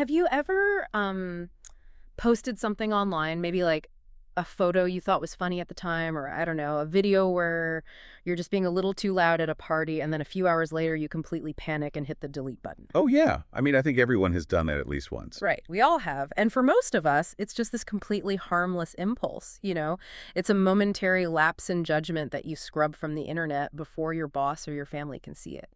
Have you ever posted something online, maybe like a photo you thought was funny at the time, or I don't know, a video where you're just being a little too loud at a party, and then a few hours later you completely panic and hit the delete button? Oh, yeah. I mean, I think everyone has done that at least once. Right, we all have. And for most of us, it's just this completely harmless impulse, you know? It's a momentary lapse in judgment that you scrub from the internet before your boss or your family can see it.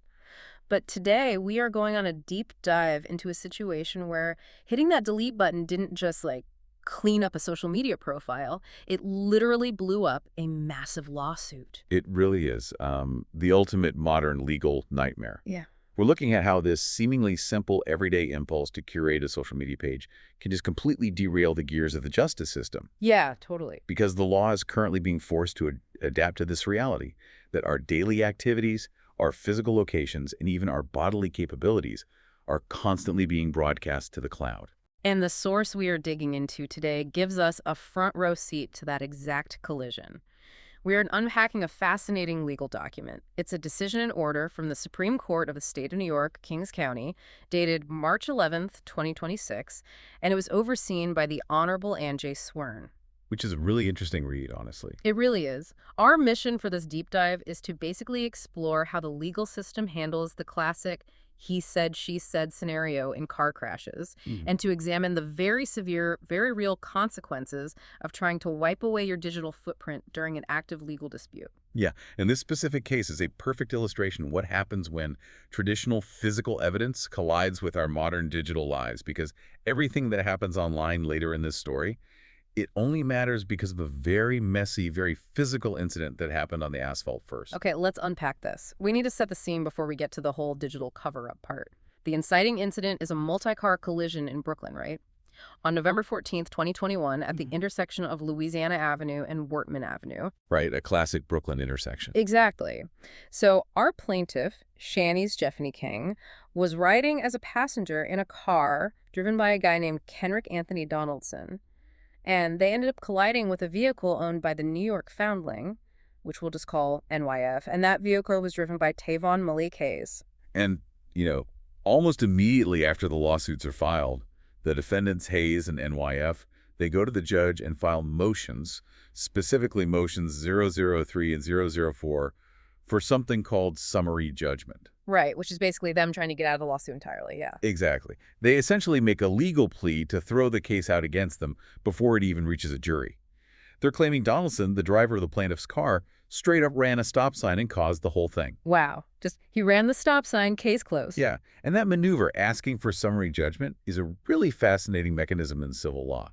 But today, we are going on a deep dive into a situation where hitting that delete button didn't just, like, clean up a social media profile. It literally blew up a massive lawsuit. It really is the ultimate modern legal nightmare. Yeah. We're looking at how this seemingly simple everyday impulse to curate a social media page can just completely derail the gears of the justice system. Yeah, totally. Because the law is currently being forced to adapt to this reality, that our daily activities, our physical locations, and even our bodily capabilities are constantly being broadcast to the cloud. And the source we are digging into today gives us a front row seat to that exact collision. We are unpacking a fascinating legal document. It's a decision and order from the Supreme Court of the State of New York, Kings County, dated March 11th, 2026, and it was overseen by the Honorable Ann J. Swern. Which is a really interesting read, honestly. It really is. Our mission for this deep dive is to basically explore how the legal system handles the classic he said, she said scenario in car crashes, and to examine the very severe, very real consequences of trying to wipe away your digital footprint during an active legal dispute. Yeah, and this specific case is a perfect illustration of what happens when traditional physical evidence collides with our modern digital lives, because everything that happens online later in this story, it only matters because of a very messy, very physical incident that happened on the asphalt first. Okay, let's unpack this. We need to set the scene before we get to the whole digital cover-up part. The inciting incident is a multi-car collision in Brooklyn, right? On November 14th, 2021, at the intersection of Louisiana Avenue and Wortman Avenue. Right, a classic Brooklyn intersection. Exactly. So our plaintiff, Shani's Jeffany King, was riding as a passenger in a car driven by a guy named Kenrick Anthony Donaldson. And they ended up colliding with a vehicle owned by the New York Foundling, which we'll just call NYF, and that vehicle was driven by Tavon Malik Hayes. And, almost immediately after the lawsuits are filed, the defendants, Hayes and NYF, they go to the judge and file motions, specifically motions 003 and 004, for something called summary judgment. Right, which is basically them trying to get out of the lawsuit entirely, yeah. Exactly. They essentially make a legal plea to throw the case out against them before it even reaches a jury. They're claiming Donaldson, the driver of the plaintiff's car, straight up ran a stop sign and caused the whole thing. Wow. Just, he ran the stop sign, case closed. Yeah, and that maneuver, asking for summary judgment, is a really fascinating mechanism in civil law.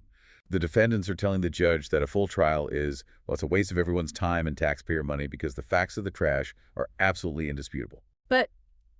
The defendants are telling the judge that a full trial is, well, it's a waste of everyone's time and taxpayer money because the facts of the crash are absolutely indisputable. But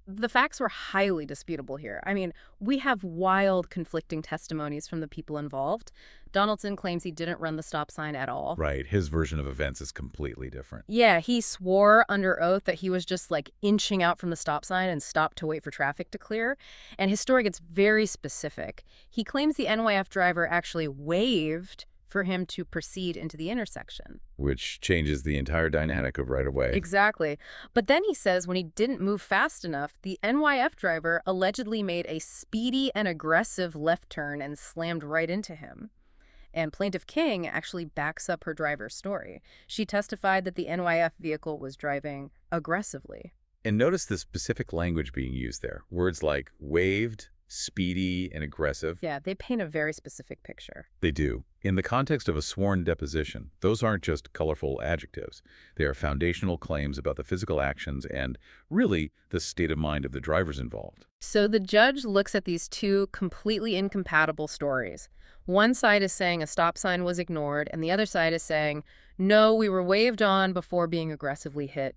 the facts were highly disputable here. I mean, we have wild conflicting testimonies from the people involved. Donaldson claims he didn't run the stop sign at all. Right. His version of events is completely different. Yeah, he swore under oath that he was just like inching out from the stop sign and stopped to wait for traffic to clear. And his story gets very specific. He claims the NYF driver actually waved for him to proceed into the intersection. Which changes the entire dynamic of right of way. Exactly. But then he says when he didn't move fast enough, the NYF driver allegedly made a speedy and aggressive left turn and slammed right into him. And Plaintiff King actually backs up her driver's story. She testified that the NYF vehicle was driving aggressively. And notice the specific language being used there. Words like waved, speedy, and aggressive. Yeah, they paint a very specific picture. They do. In the context of a sworn deposition, those aren't just colorful adjectives. They are foundational claims about the physical actions and, really, the state of mind of the drivers involved. So the judge looks at these two completely incompatible stories. One side is saying a stop sign was ignored, and the other side is saying, no, we were waved on before being aggressively hit.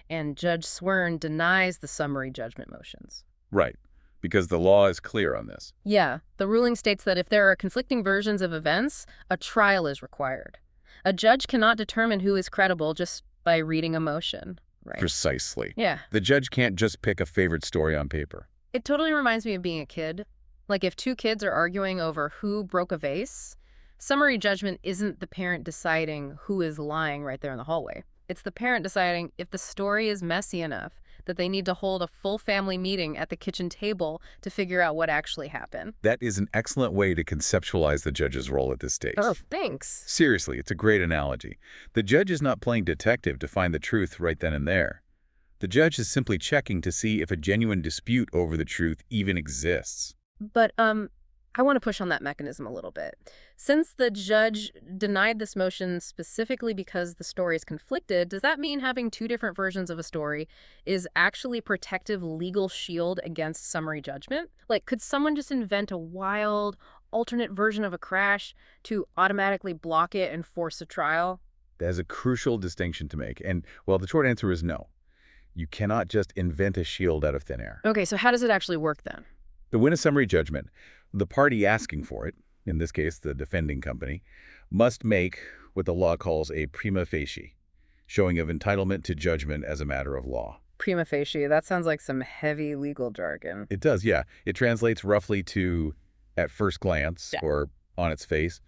And Judge Swern denies the summary judgment motions. Right. Because the law is clear on this. Yeah, the ruling states that if there are conflicting versions of events, a trial is required. A judge cannot determine who is credible just by reading a motion, right? Precisely. Yeah. The judge can't just pick a favorite story on paper. It totally reminds me of being a kid. Like if two kids are arguing over who broke a vase, summary judgment isn't the parent deciding who is lying right there in the hallway. It's the parent deciding if the story is messy enough that they need to hold a full family meeting at the kitchen table to figure out what actually happened. That is an excellent way to conceptualize the judge's role at this Oh, stage. thanks. Seriously, it's a great analogy. The judge is not playing detective to find the truth right then and there. The judge is simply checking to see if a genuine dispute over the truth even exists. But, I want to push on that mechanism a little bit. Since the judge denied this motion specifically because the stories conflicted, does that mean having two different versions of a story is actually a protective legal shield against summary judgment? Like, could someone just invent a wild, alternate version of a crash to automatically block it and force a trial? That is a crucial distinction to make. And, well, the short answer is no. You cannot just invent a shield out of thin air. Okay, so how does it actually work then? To win a summary judgment, the party asking for it, in this case the defending company, must make what the law calls a prima facie, showing of entitlement to judgment as a matter of law. Prima facie, that sounds like some heavy legal jargon. It does, yeah. It translates roughly to at first glance, Yeah. or on its face.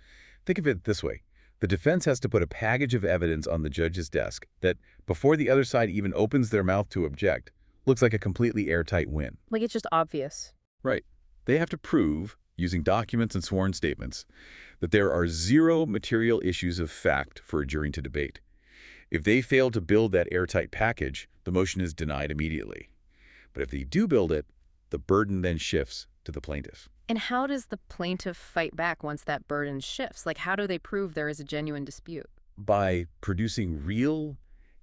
Think of it this way. The defense has to put a package of evidence on the judge's desk that, before the other side even opens their mouth to object, looks like a completely airtight win. Like, it's just obvious. Right. They have to prove, using documents and sworn statements, that there are zero material issues of fact for a jury to debate. If they fail to build that airtight package, the motion is denied immediately. But if they do build it, the burden then shifts to the plaintiff. And how does the plaintiff fight back once that burden shifts? Like, how do they prove there is a genuine dispute? By producing real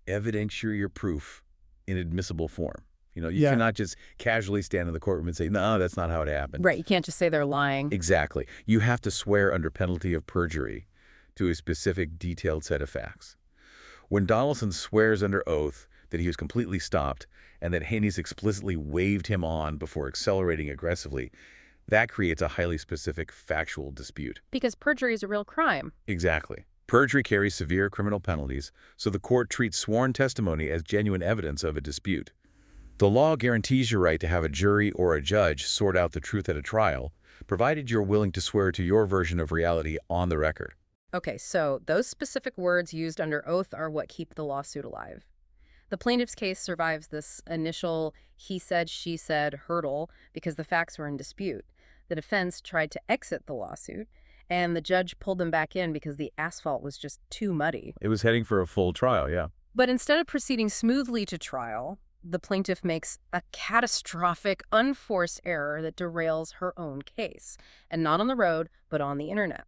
evidentiary proof in admissible form. You cannot just casually stand in the courtroom and say, no, that's not how it happened. Right, you can't just say they're lying. Exactly. You have to swear under penalty of perjury to a specific detailed set of facts. When Donaldson swears under oath that he was completely stopped and that Haney's explicitly waved him on before accelerating aggressively, that creates a highly specific factual dispute. Because perjury is a real crime. Exactly. Perjury carries severe criminal penalties, so the court treats sworn testimony as genuine evidence of a dispute. The law guarantees your right to have a jury or a judge sort out the truth at a trial, provided you're willing to swear to your version of reality on the record. Okay, so those specific words used under oath are what keep the lawsuit alive. The plaintiff's case survives this initial he said, she said hurdle because the facts were in dispute. The defense tried to exit the lawsuit, and the judge pulled them back in because the asphalt was just too muddy. It was heading for a full trial, yeah. But instead of proceeding smoothly to trial, the plaintiff makes a catastrophic, unforced error that derails her own case, and not on the road, but on the internet.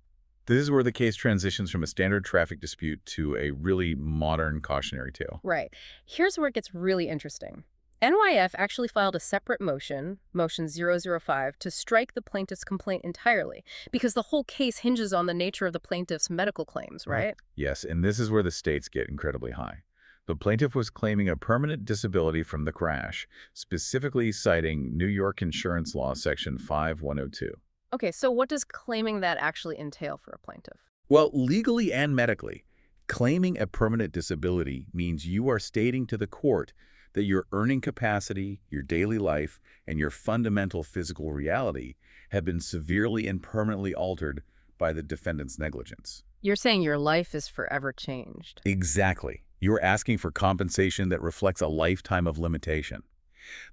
This is where the case transitions from a standard traffic dispute to a really modern cautionary tale. Right. Here's where it gets really interesting. NYF actually filed a separate motion, Motion 005, to strike the plaintiff's complaint entirely, because the whole case hinges on the nature of the plaintiff's medical claims, right? Yes, and this is where the stakes get incredibly high. The plaintiff was claiming a permanent disability from the crash, specifically citing New York insurance law section 5102. Okay, so what does claiming that actually entail for a plaintiff? Well, legally and medically, claiming a permanent disability means you are stating to the court that your earning capacity, your daily life, and your fundamental physical reality have been severely and permanently altered by the defendant's negligence. You're saying your life is forever changed. Exactly. You're asking for compensation that reflects a lifetime of limitation.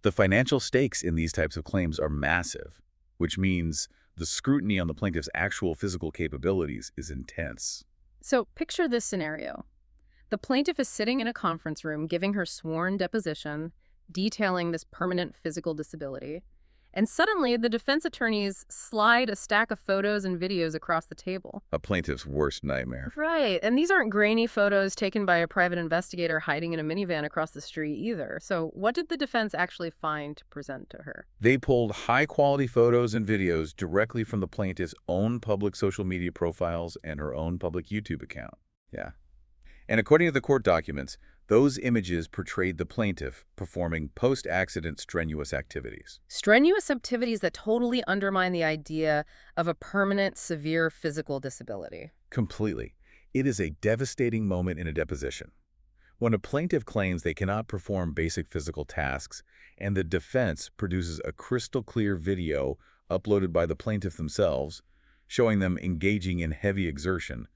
The financial stakes in these types of claims are massive, which means the scrutiny on the plaintiff's actual physical capabilities is intense. So picture this scenario. The plaintiff is sitting in a conference room giving her sworn deposition, detailing this permanent physical disability, and suddenly the defense attorneys slide a stack of photos and videos across the table. A plaintiff's worst nightmare. Right, and these aren't grainy photos taken by a private investigator hiding in a minivan across the street either. So what did the defense actually find to present to her? They pulled high-quality photos and videos directly from the plaintiff's own public social media profiles and her own public YouTube account. Yeah. And according to the court documents, those images portrayed the plaintiff performing post-accident strenuous activities. Strenuous activities that totally undermine the idea of a permanent, severe physical disability. Completely. It is a devastating moment in a deposition. When a plaintiff claims they cannot perform basic physical tasks, and the defense produces a crystal-clear video uploaded by the plaintiff themselves, showing them engaging in heavy exertion,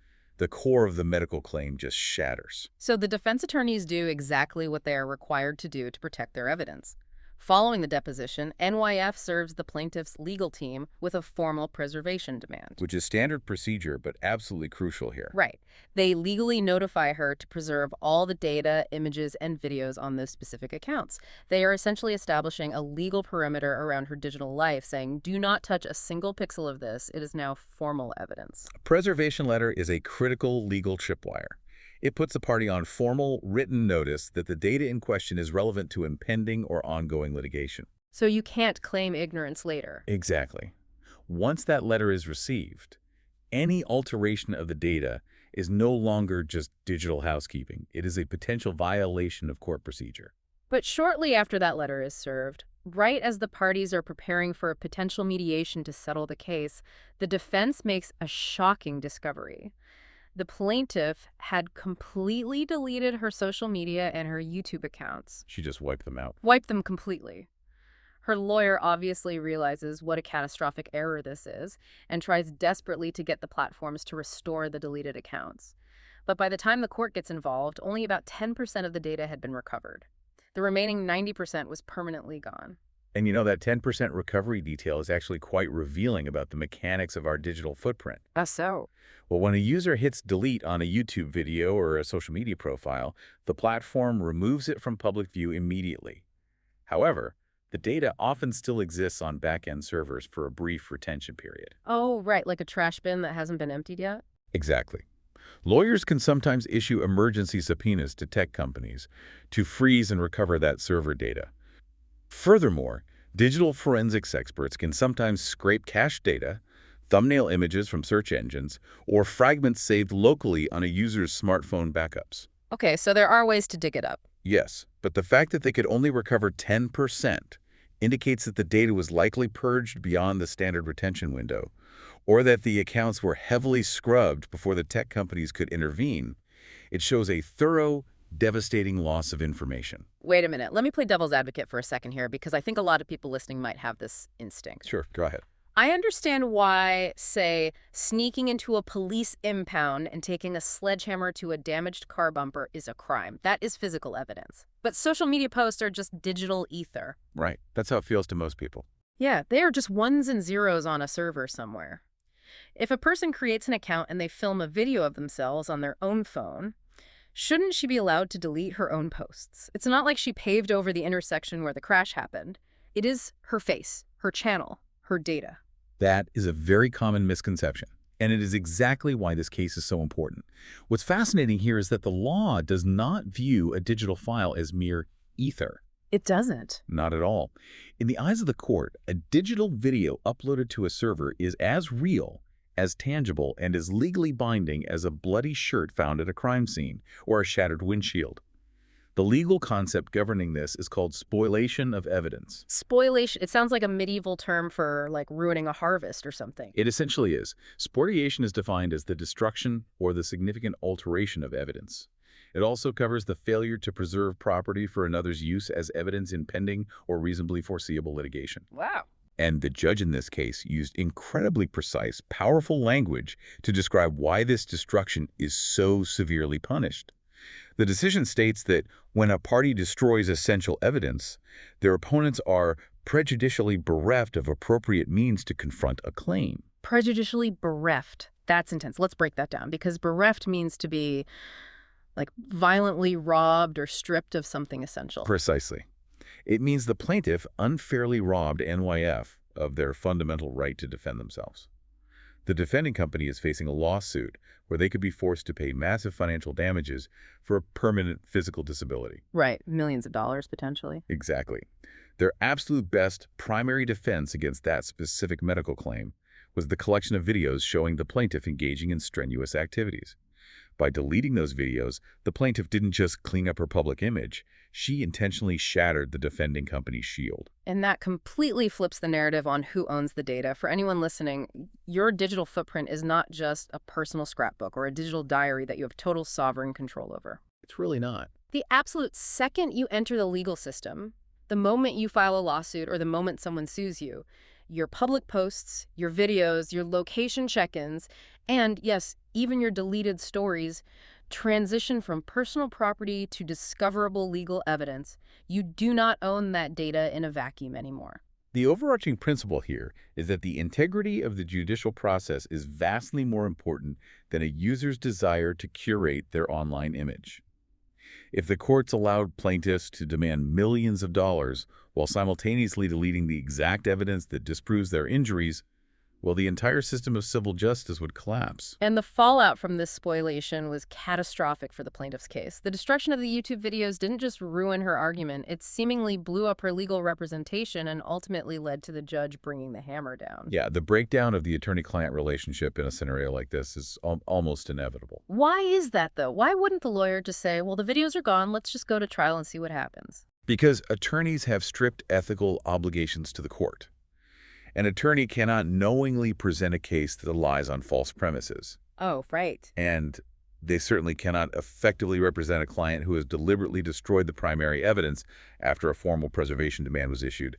the core of the medical claim just shatters. So the defense attorneys do exactly what they are required to do to protect their evidence. Following the deposition, NYF serves the plaintiff's legal team with a formal preservation demand. Which is standard procedure, but absolutely crucial here. Right. They legally notify her to preserve all the data, images, and videos on those specific accounts. They are essentially establishing a legal perimeter around her digital life, saying, do not touch a single pixel of this. It is now formal evidence. A preservation letter is a critical legal tripwire. It puts the party on formal, written notice that the data in question is relevant to impending or ongoing litigation. So you can't claim ignorance later. Exactly. Once that letter is received, any alteration of the data is no longer just digital housekeeping. It is a potential violation of court procedure. But shortly after that letter is served, right as the parties are preparing for a potential mediation to settle the case, the defense makes a shocking discovery. The plaintiff had completely deleted her social media and her YouTube accounts. She just wiped them out. Wiped them completely. Her lawyer obviously realizes what a catastrophic error this is and tries desperately to get the platforms to restore the deleted accounts. But by the time the court gets involved, only about 10% of the data had been recovered. The remaining 90% was permanently gone. And you know, that 10% recovery detail is actually quite revealing about the mechanics of our digital footprint. So? Well, when a user hits delete on a YouTube video or a social media profile, the platform removes it from public view immediately. However, the data often still exists on back-end servers for a brief retention period. Oh, right, like a trash bin that hasn't been emptied yet? Exactly. Lawyers can sometimes issue emergency subpoenas to tech companies to freeze and recover that server data. Furthermore, digital forensics experts can sometimes scrape cached data, thumbnail images from search engines, or fragments saved locally on a user's smartphone backups. Okay, so there are ways to dig it up. Yes, but the fact that they could only recover 10% indicates that the data was likely purged beyond the standard retention window, or that the accounts were heavily scrubbed before the tech companies could intervene. It shows a thorough, devastating loss of information. Wait a minute. Let me play devil's advocate for a second here, because I think a lot of people listening might have this instinct. Sure, go ahead. I understand why, say, sneaking into a police impound and taking a sledgehammer to a damaged car bumper is a crime. That is physical evidence. But social media posts are just digital ether. Right. That's how it feels to most people. Yeah, they are just ones and zeros on a server somewhere. If a person creates an account and they film a video of themselves on their own phone, shouldn't she be allowed to delete her own posts? It's not like she paved over the intersection where the crash happened. It is her face, her channel, her data. That is a very common misconception, and it is exactly why this case is so important. What's fascinating here is that the law does not view a digital file as mere ether. It doesn't. Not at all. In the eyes of the court, a digital video uploaded to a server is as real, as tangible, and as legally binding as a bloody shirt found at a crime scene or a shattered windshield. The legal concept governing this is called spoliation of evidence. Spoliation, it sounds like a medieval term for, like, ruining a harvest or something. It essentially is. Spoliation is defined as the destruction or the significant alteration of evidence. It also covers the failure to preserve property for another's use as evidence in pending or reasonably foreseeable litigation. Wow. And the judge in this case used incredibly precise, powerful language to describe why this destruction is so severely punished. The decision states that when a party destroys essential evidence, their opponents are prejudicially bereft of appropriate means to confront a claim. Prejudicially bereft. That's intense. Let's break that down, because bereft means to be, like, violently robbed or stripped of something essential. Precisely. It means the plaintiff unfairly robbed NYF of their fundamental right to defend themselves. The defending company is facing a lawsuit where they could be forced to pay massive financial damages for a permanent physical disability. Right. Millions of dollars, potentially. Exactly. Their absolute best primary defense against that specific medical claim was the collection of videos showing the plaintiff engaging in strenuous activities. By deleting those videos, the plaintiff didn't just clean up her public image, she intentionally shattered the defending company's shield. And that completely flips the narrative on who owns the data. For anyone listening, your digital footprint is not just a personal scrapbook or a digital diary that you have total sovereign control over. It's really not. The absolute second you enter the legal system, the moment you file a lawsuit or the moment someone sues you, your public posts, your videos, your location check-ins, and yes, even your deleted stories transition from personal property to discoverable legal evidence. You do not own that data in a vacuum anymore. The overarching principle here is that the integrity of the judicial process is vastly more important than a user's desire to curate their online image. If the courts allowed plaintiffs to demand millions of dollars while simultaneously deleting the exact evidence that disproves their injuries, well, the entire system of civil justice would collapse. And the fallout from this spoliation was catastrophic for the plaintiff's case. The destruction of the YouTube videos didn't just ruin her argument, it seemingly blew up her legal representation and ultimately led to the judge bringing the hammer down. Yeah, the breakdown of the attorney-client relationship in a scenario like this is almost inevitable. Why is that, though? Why wouldn't the lawyer just say, well, the videos are gone, let's just go to trial and see what happens? Because attorneys have strict ethical obligations to the court. An attorney cannot knowingly present a case that lies on false premises. Oh, right. And they certainly cannot effectively represent a client who has deliberately destroyed the primary evidence after a formal preservation demand was issued.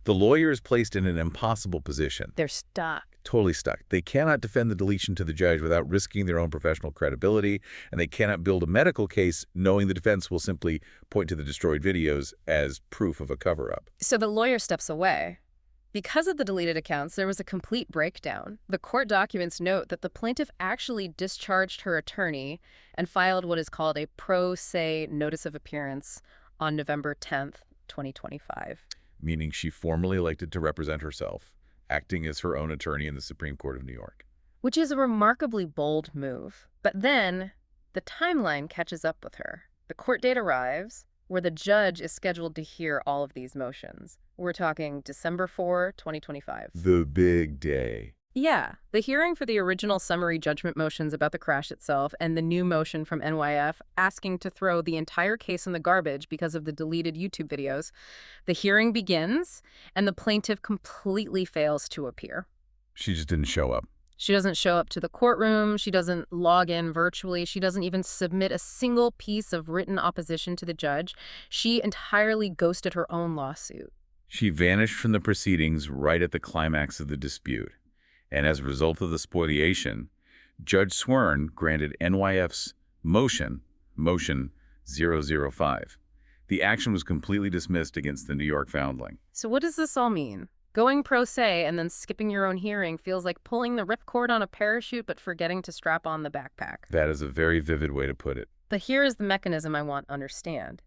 The lawyer is placed in an impossible position. They're stuck. Totally stuck. They cannot defend the deletion to the judge without risking their own professional credibility, and they cannot build a medical case knowing the defense will simply point to the destroyed videos as proof of a cover-up. So the lawyer steps away. Because of the deleted accounts, there was a complete breakdown. The court documents note that the plaintiff actually discharged her attorney and filed what is called a pro se notice of appearance on November 10th, 2025. Meaning she formally elected to represent herself, acting as her own attorney in the Supreme Court of New York. Which is a remarkably bold move. But then the timeline catches up with her. The court date arrives, where the judge is scheduled to hear all of these motions. We're talking December 4, 2025. The big day. Yeah, the hearing for the original summary judgment motions about the crash itself and the new motion from NYF asking to throw the entire case in the garbage because of the deleted YouTube videos. The hearing begins, and the plaintiff completely fails to appear. She just didn't show up. She doesn't show up to the courtroom. She doesn't log in virtually. She doesn't even submit a single piece of written opposition to the judge. She entirely ghosted her own lawsuit. She vanished from the proceedings right at the climax of the dispute. And as a result of the spoliation, Judge Swern granted NYF's motion 005. The action was completely dismissed against the New York Foundling. So what does this all mean? Going pro se and then skipping your own hearing feels like pulling the ripcord on a parachute but forgetting to strap on the backpack. That is a very vivid way to put it. But here is the mechanism I want to understand.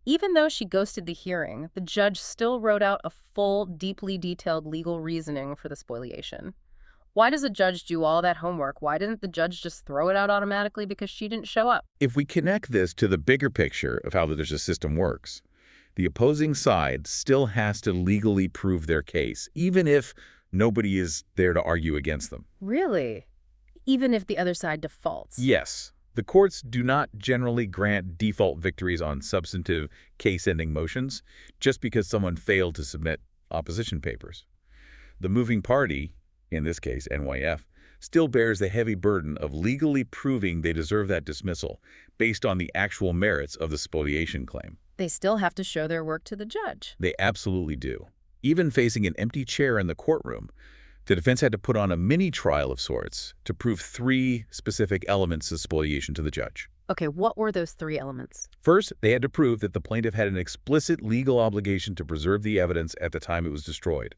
Even though she ghosted the hearing, the judge still wrote out a full, deeply detailed legal reasoning for the spoliation. Why does a judge do all that homework? Why didn't the judge just throw it out automatically because she didn't show up? If we connect this to the bigger picture of how the justice system works, the opposing side still has to legally prove their case, even if nobody is there to argue against them. Really? Even if the other side defaults? Yes. The courts do not generally grant default victories on substantive case-ending motions just because someone failed to submit opposition papers. The moving party, in this case NYF, still bears the heavy burden of legally proving they deserve that dismissal based on the actual merits of the spoliation claim. They still have to show their work to the judge. They absolutely do. Even facing an empty chair in the courtroom, the defense had to put on a mini-trial of sorts to prove 3 specific elements of spoliation to the judge. Okay, what were those 3 elements? First, they had to prove that the plaintiff had an explicit legal obligation to preserve the evidence at the time it was destroyed.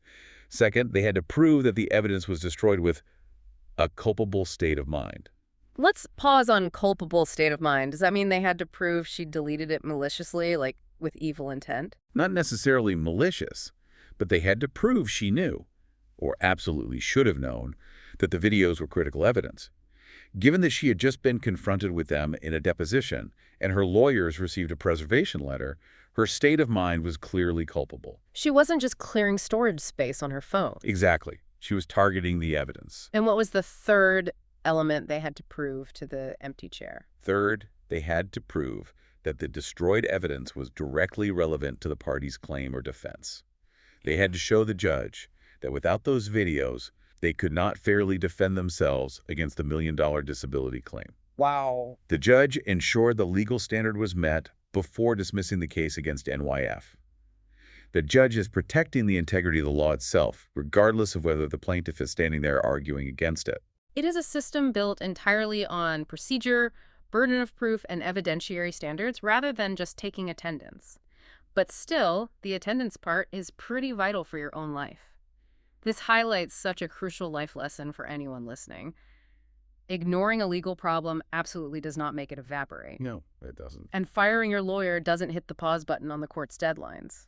Second, they had to prove that the evidence was destroyed with a culpable state of mind. Let's pause on culpable state of mind. Does that mean they had to prove she deleted it maliciously, like with evil intent? Not necessarily malicious, but they had to prove she knew, or absolutely should have known, that the videos were critical evidence. Given that she had just been confronted with them in a deposition and her lawyers received a preservation letter, her state of mind was clearly culpable. She wasn't just clearing storage space on her phone. Exactly. She was targeting the evidence. And what was the third element they had to prove to the empty chair? Third, they had to prove that the destroyed evidence was directly relevant to the party's claim or defense. They had to show the judge that without those videos, they could not fairly defend themselves against the $1 million disability claim. Wow. The judge ensured the legal standard was met before dismissing the case against NYF. The judge is protecting the integrity of the law itself, regardless of whether the plaintiff is standing there arguing against it. It is a system built entirely on procedure, burden of proof, and evidentiary standards rather than just taking attendance. But still, the attendance part is pretty vital for your own life. This highlights such a crucial life lesson for anyone listening. Ignoring a legal problem absolutely does not make it evaporate. No, it doesn't. And firing your lawyer doesn't hit the pause button on the court's deadlines.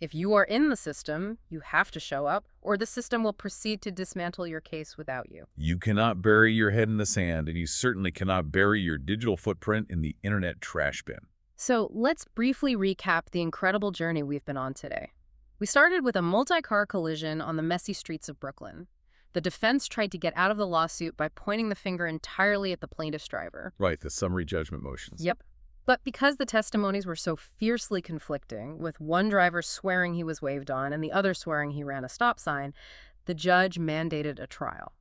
If you are in the system, you have to show up, or the system will proceed to dismantle your case without you. You cannot bury your head in the sand, and you certainly cannot bury your digital footprint in the internet trash bin. So let's briefly recap the incredible journey we've been on today. We started with a multi-car collision on the messy streets of Brooklyn. The defense tried to get out of the lawsuit by pointing the finger entirely at the plaintiff's driver. Right, the summary judgment motions. Yep. But because the testimonies were so fiercely conflicting, with one driver swearing he was waved on and the other swearing he ran a stop sign, the judge mandated a trial.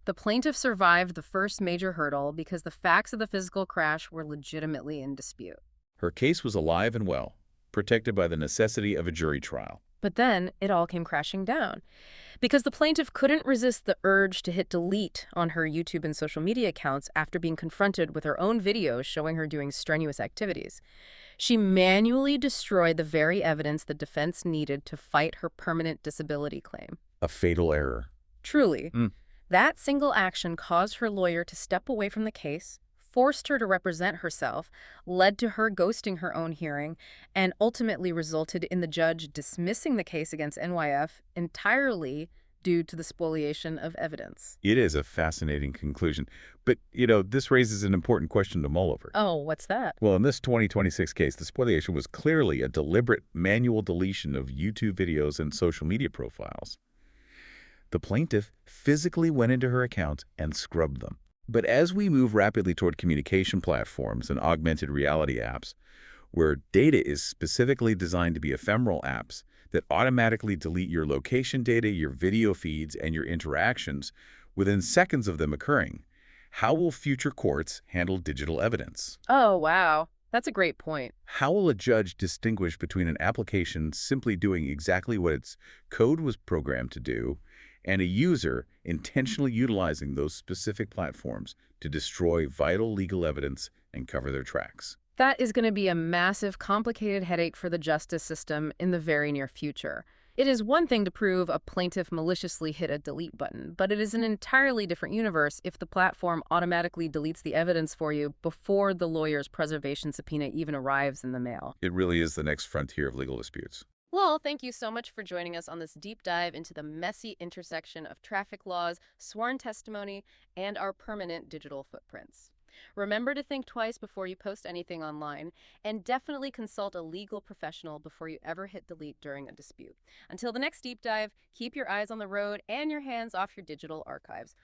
The plaintiff survived the first major hurdle because the facts of the physical crash were legitimately in dispute. Her case was alive and well, protected by the necessity of a jury trial. But then it all came crashing down because the plaintiff couldn't resist the urge to hit delete on her YouTube and social media accounts after being confronted with her own videos showing her doing strenuous activities. She manually destroyed the very evidence the defense needed to fight her permanent disability claim. A fatal error. Truly. That single action caused her lawyer to step away from the case, forced her to represent herself, led to her ghosting her own hearing, and ultimately resulted in the judge dismissing the case against NYF entirely due to the spoliation of evidence. It is a fascinating conclusion. But, this raises an important question to mull over. Oh, what's that? Well, in this 2026 case, the spoliation was clearly a deliberate manual deletion of YouTube videos and social media profiles. The plaintiff physically went into her accounts and scrubbed them. But as we move rapidly toward communication platforms and augmented reality apps, where data is specifically designed to be ephemeral apps that automatically delete your location data, your video feeds, and your interactions within seconds of them occurring, how will future courts handle digital evidence? Oh, wow. That's a great point. How will a judge distinguish between an application simply doing exactly what its code was programmed to do and a user intentionally utilizing those specific platforms to destroy vital legal evidence and cover their tracks? That is going to be a massive, complicated headache for the justice system in the very near future. It is one thing to prove a plaintiff maliciously hit a delete button, but it is an entirely different universe if the platform automatically deletes the evidence for you before the lawyer's preservation subpoena even arrives in the mail. It really is the next frontier of legal disputes. Well, thank you so much for joining us on this deep dive into the messy intersection of traffic laws, sworn testimony, and our permanent digital footprints. Remember to think twice before you post anything online, and definitely consult a legal professional before you ever hit delete during a dispute. Until the next deep dive, keep your eyes on the road and your hands off your digital archives.